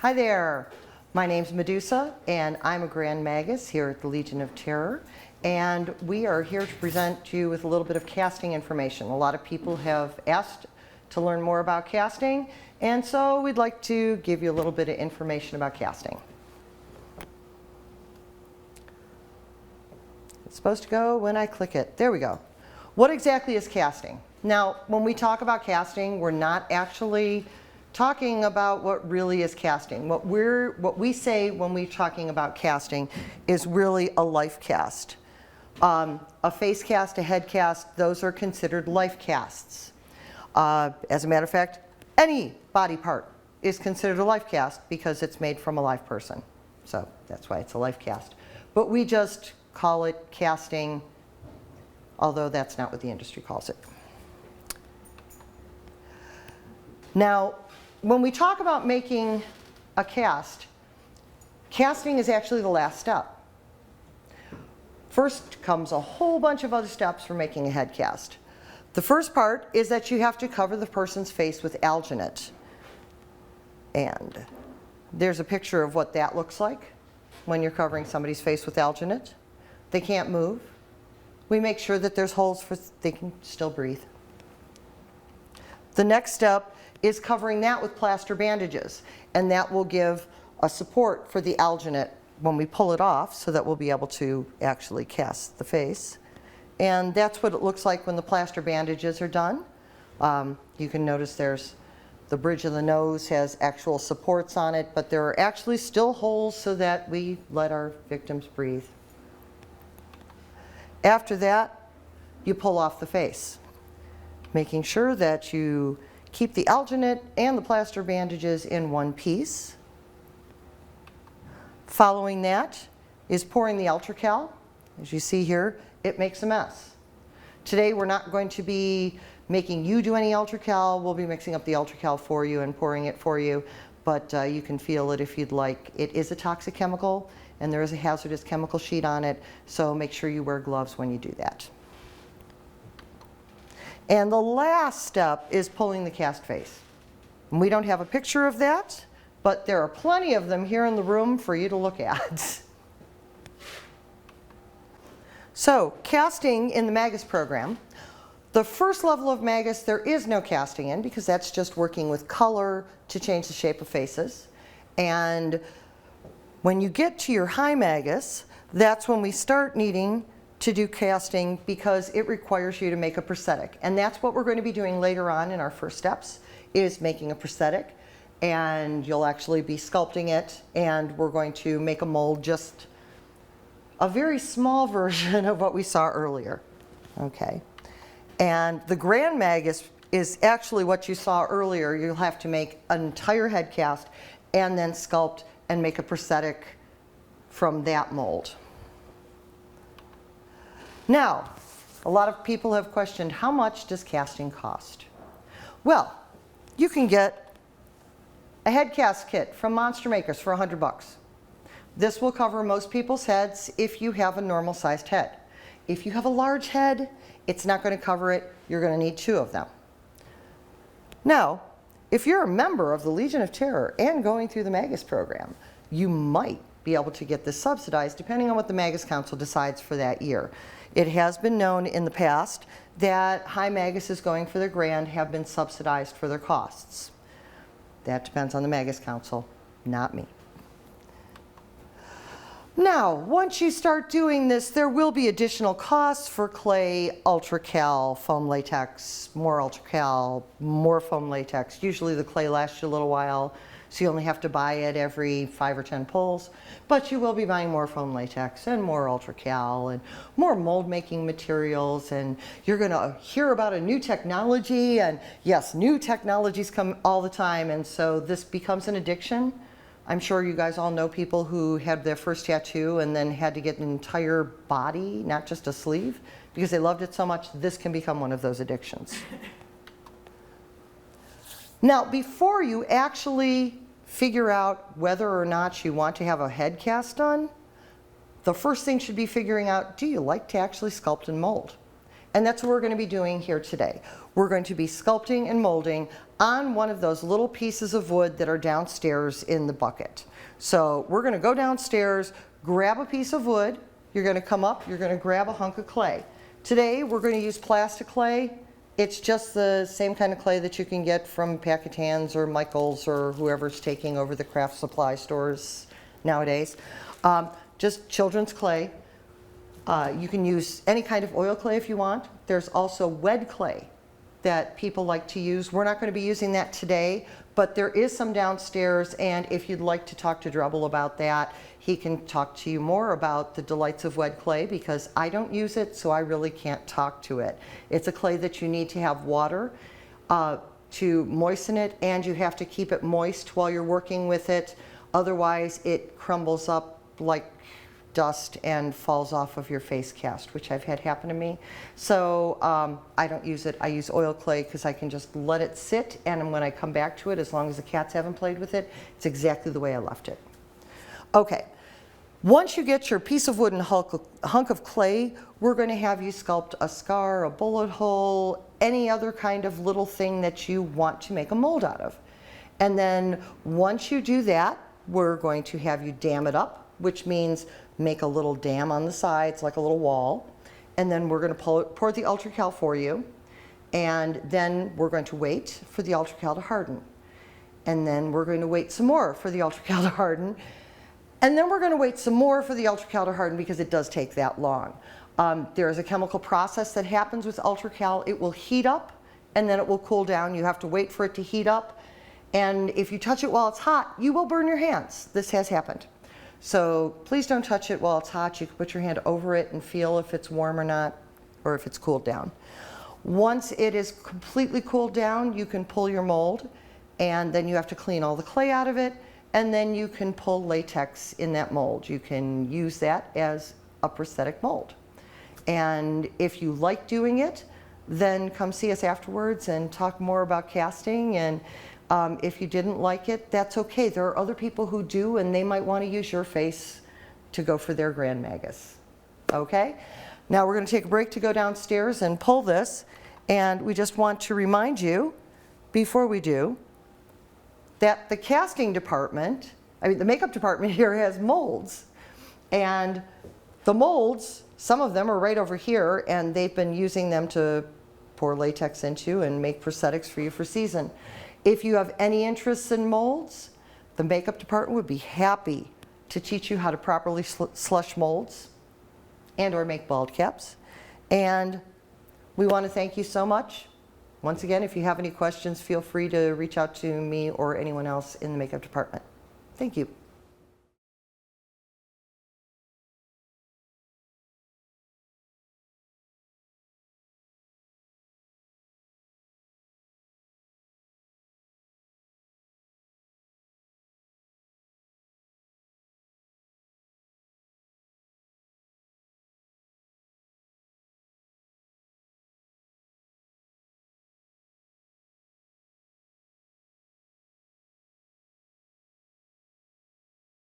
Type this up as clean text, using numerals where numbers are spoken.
Hi there, my name's Medusa and I'm a Grand Magus here at the Legion of Terror, and we are here to present you with a little bit of casting information. A lot of people have asked to learn more about casting, and so we'd like to give you a little bit of information about casting. It's supposed to go when I click it. There we go. What exactly is casting? Now, when we talk about casting, we're not actually talking about what really is casting. What we say when we're talking about casting is really a life cast. A face cast, a head cast, those are considered life casts. As a matter of fact, any body part is considered a life cast because it's made from a live person. So that's why it's a life cast. But we just call it casting, although that's not what the industry calls it. Now, when we talk about making a cast, casting is actually the last step. First comes a whole bunch of other steps for making a head cast. The first part is that you have to cover the person's face with alginate. And there's a picture of what that looks like when you're covering somebody's face with alginate. They can't move. We make sure that there's holes for they can still breathe. The next step is covering that with plaster bandages, and that will give a support for the alginate when we pull it off so that we'll be able to actually cast the face. And that's what it looks like when the plaster bandages are done. You can notice there's the bridge of the nose has actual supports on it, but there are actually still holes so that we let our victims breathe. After that, you pull off the face, making sure that you keep the alginate and the plaster bandages in one piece. Following that is pouring the ultracal. As you see here, it makes a mess. Today we're not going to be making you do any ultracal. We'll be mixing up the ultracal for you and pouring it for you, but you can feel it if you'd like. It is a toxic chemical and there is a hazardous chemical sheet on it, so make sure you wear gloves when you do that. And the last step is pulling the cast face. And we don't have a picture of that, but there are plenty of them here in the room for you to look at. So, casting in the Magus program. The first level of Magus, there is no casting in because that's just working with color to change the shape of faces. And when you get to your high Magus, that's when we start needing to do casting because it requires you to make a prosthetic. And that's what we're going to be doing later on in our first steps, is making a prosthetic. And you'll actually be sculpting it, and we're going to make a mold, just a very small version of what we saw earlier. Okay. And the Grand Magus is actually what you saw earlier. You'll have to make an entire head cast and then sculpt and make a prosthetic from that mold. Now, a lot of people have questioned, how much does casting cost? Well, you can get a head cast kit from Monster Makers for $100. This will cover most people's heads if you have a normal sized head. If you have a large head, it's not going to cover it. You're going to need 2 of them. Now, if you're a member of the Legion of Terror and going through the Magus program, you might be able to get this subsidized depending on what the Magus Council decides for that year. It has been known in the past that high Maguses going for their Grand have been subsidized for their costs. That depends on the Magus Council, not me. Now, once you start doing this, there will be additional costs for clay, ultracal, foam latex, more ultracal, more foam latex. Usually the clay lasts you a little while, so you only have to buy it every 5 or 10 pulls. But you will be buying more foam latex and more ultracal and more mold making materials, and you're going to hear about a new technology, and yes, new technologies come all the time, and so this becomes an addiction. I'm sure you guys all know people who had their first tattoo and then had to get an entire body, not just a sleeve, because they loved it so much. This can become one of those addictions. Now, before you actually figure out whether or not you want to have a head cast done, the first thing should be figuring out, do you like to actually sculpt and mold? And that's what we're going to be doing here today. We're going to be sculpting and molding on one of those little pieces of wood that are downstairs in the bucket. So we're going to go downstairs, grab a piece of wood, you're going to come up, you're going to grab a hunk of clay. Today we're going to use plastic clay. It's just the same kind of clay that you can get from Packetans or Michael's or whoever's taking over the craft supply stores nowadays. Just children's clay. You can use any kind of oil clay if you want. There's also wet clay that people like to use. We're not going to be using that today, but there is some downstairs, and if you'd like to talk to Drebel about that, he can talk to you more about the delights of wet clay, because I don't use it, so I really can't talk to it. It's a clay that you need to have water to moisten it, and you have to keep it moist while you're working with it. Otherwise, it crumbles up like dust and falls off of your face cast, which I've had happen to me. So I don't use it. I use oil clay because I can just let it sit, and when I come back to it, as long as the cats haven't played with it, it's exactly the way I left it. Okay, once you get your piece of wood and hunk of clay, we're going to have you sculpt a scar, a bullet hole, any other kind of little thing that you want to make a mold out of. And then once you do that, we're going to have you dam it up, which means make a little dam on the sides, like a little wall. And then we're going to pour the ultracal for you. And then we're going to wait for the ultracal to harden. And then we're going to wait some more for the ultracal to harden. And then we're going to wait some more for the ultracal to harden, because it does take that long. There is a chemical process that happens with ultracal. It will heat up and then it will cool down. You have to wait for it to heat up. And if you touch it while it's hot, you will burn your hands. This has happened. So please don't touch it while it's hot. You can put your hand over it and feel if it's warm or not, or if it's cooled down. Once it is completely cooled down, you can pull your mold, and then you have to clean all the clay out of it, and then you can pull latex in that mold. You can use that as a prosthetic mold. And if you like doing it, then come see us afterwards and talk more about casting. And if you didn't like it, that's okay. There are other people who do, and they might want to use your face to go for their Grand Magus. Okay? Now we're going to take a break to go downstairs and pull this. And we just want to remind you, before we do, that the casting department, the makeup department here has molds. And the molds, some of them are right over here, and they've been using them to pour latex into and make prosthetics for you for season. If you have any interest in molds, the makeup department would be happy to teach you how to properly slush molds and or make bald caps. And we want to thank you so much. Once again, if you have any questions, feel free to reach out to me or anyone else in the makeup department. Thank you.